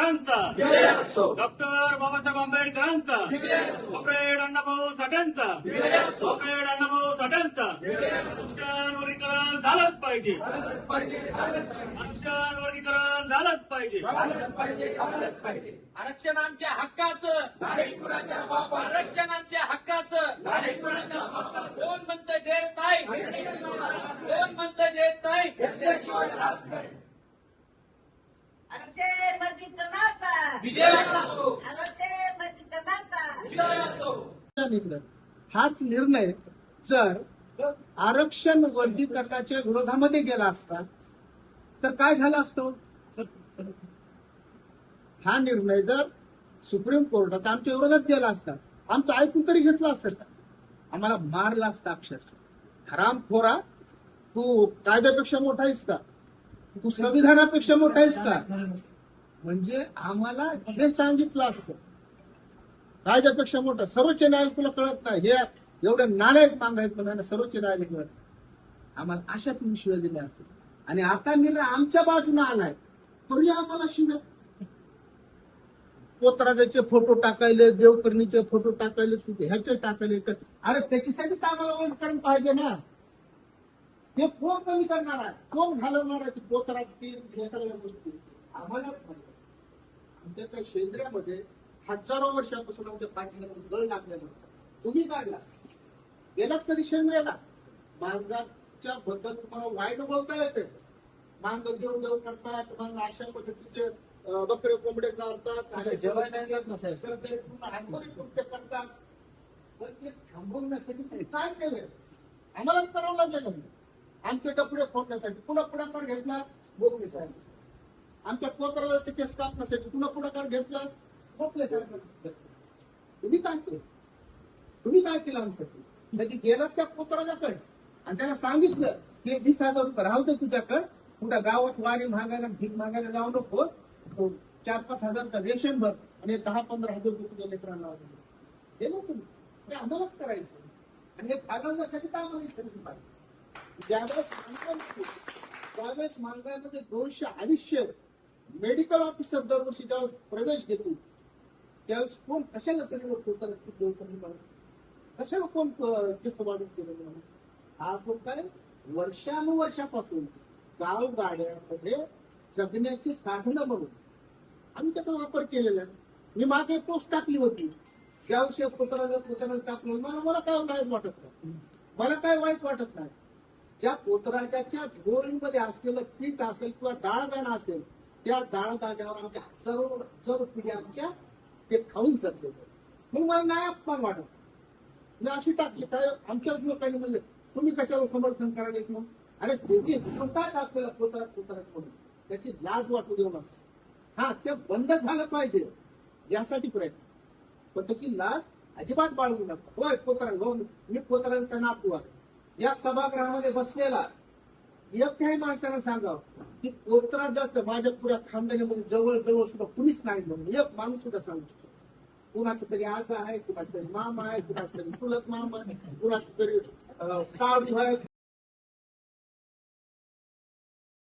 आंबेडकरांचा डॉक्टर बाबासाहेब आंबेडकरांचा comrade Annabhau साठ्यांचा comrade Annabhau साठ्यांचा आरक्षण वर्गीकरण झालंच पाहिजे आरक्षण वर्गीकरण झालंच पाहिजे आरक्षण आमच्या हक्काचं आरक्षण आमच्या हक्काचं कोण म्हणतं देत नाही कोण म्हणतं देत नाही आरक्षण वर्गीकरणाचा विजय असो आरक्षण वर्गीकरणाचा विजय असो हाच निर्णय जर आरक्षण वर्गीकरणाच्या विरोधामध्ये गेला असता तर काय झालं असतं? हा निर्णय जर सुप्रीम कोर्टात आमच्या विरोधात गेला असता, आमचं ऐकून तरी घेतलं असतं का? आम्हाला मारला असता अक्षरशः. हरामखोरा, तू कायद्यापेक्षा मोठा आहेस का? तू संविधानापेक्षा मोठा आहेस का? म्हणजे आम्हाला हे सांगितलं असतं कायद्यापेक्षा मोठा. सर्वोच्च न्यायालय तुला कळत नाही, हे एवढे नालायक मांग आहेत पण सर्वोच्च न्यायालय कळत. आम्हाला अशा तुम्ही शिव्या दिल्या असतील आणि आता निर्णय आमच्या बाजूने आलाय तरी आम्हाला शिव्या. पोतराजाचे फोटो टाकायले, देवकर्णीचे फोटो टाकायले, तुझे ह्याचे टाकायले. अरे त्याच्यासाठी तर आम्हाला वर्गीकरण पाहिजे ना. हे कोण कमी करणार आहे, कोण घालवणार आहे? पोतराज की हे सगळ्या गोष्टी आम्हालाच पाहिजे. आमच्या त्या शेंद्र्यामध्ये हजारो वर्षापासून आमच्या पाठीला गळ लागलेला तुम्ही काढला. गेलात कधी शेंद्र्याला? मांगाच्या बद्दल तुम्हाला वाईट बोलता येते. मांग देव देव करतात, मांग अशा पद्धतीचे बकरे कोंबडे चालतात, हातभरी कृत्य करतात. पण ते थांबवण्यासाठी तुम्ही काय केलंय? आम्हालाच करावं लागलं. आमचे डबडे फोडण्यासाठी पुन्हा पुढाकार घेतला गोखले साहेब. आमच्या पोतराजाचे केस कापण्यासाठी पुन्हा पुढाकार घेतला गोखले साहेब. तुम्ही काय केलं? तुम्ही काय केलं आमच्यासाठी? म्हणजे गेलात त्या पोतराजाकडे आणि त्याला सांगितलं की 20,000 रुपये राहू दे तुझ्याकडे, कुठं गावात वारी मागायला भीक मागायला जाऊ नको, 4-5 हजारचा रेशन भर आणि 10-15 हजार रुपये तुझ्या लेकरांना दिलं. तुम्ही ते आम्हालाच करायचं आणि हे फागवण्यासाठी तर आम्हाला सांगितलं पाहिजे. ज्यावेळेस मांगामध्ये 200-250 मेडिकल ऑफिसर दरवर्षी ज्यावेळेस प्रवेश घेतील त्यावेळेस कोण कशाला तरी कशाला कोण केस वाढून केलेलं? हा आपण काय वर्षानुवर्षापासून गावगाड्यामध्ये जगण्याची साधनं म्हणून आम्ही त्याचा वापर केलेला आहे. मी मागे पोस्ट टाकली होती, ज्याविषयी पोतराजा टाकलं, मला काय वाईट वाटत नाही, मला काय वाईट वाटत नाही. ज्या पोतराजाच्या धोरणीमध्ये असलेलं पीठ असेल किंवा डाळदाणा असेल, त्या डाळदाण्यावर आमच्या हजारो पिढी आमच्या ते खाऊन जगले. मग मला नाही अपमान वाटत. मी अशी टाकली, काय आमच्याच लोकांनी म्हणले तुम्ही कशाला समर्थन करायला येत? मग अरे त्याची काय आपल्याला पोतराज म्हणून त्याची लाज वाटू देऊ नका. हा, ते बंद झालं पाहिजे यासाठी प्रयत्न, पण त्याची लाज अजिबात बाळगू नका. होय पोतराज, हो मी पोतराजाचा नातू आहे. या सभागृहामध्ये बसलेला एकट्याही माणसानं सांगावं की पोतराजाचं माझ्या पुऱ्या खानदानीमध्ये जवळ सुद्धा कुणीच नाही म्हणून एक माणूस सुद्धा सांगू शकतो. कुणाचं तरी आज आहे, कुणाचं तरी मामा आहे, कुणाचं तरी चुलत मामा आहे, कुणाचं तरी साडू आहे.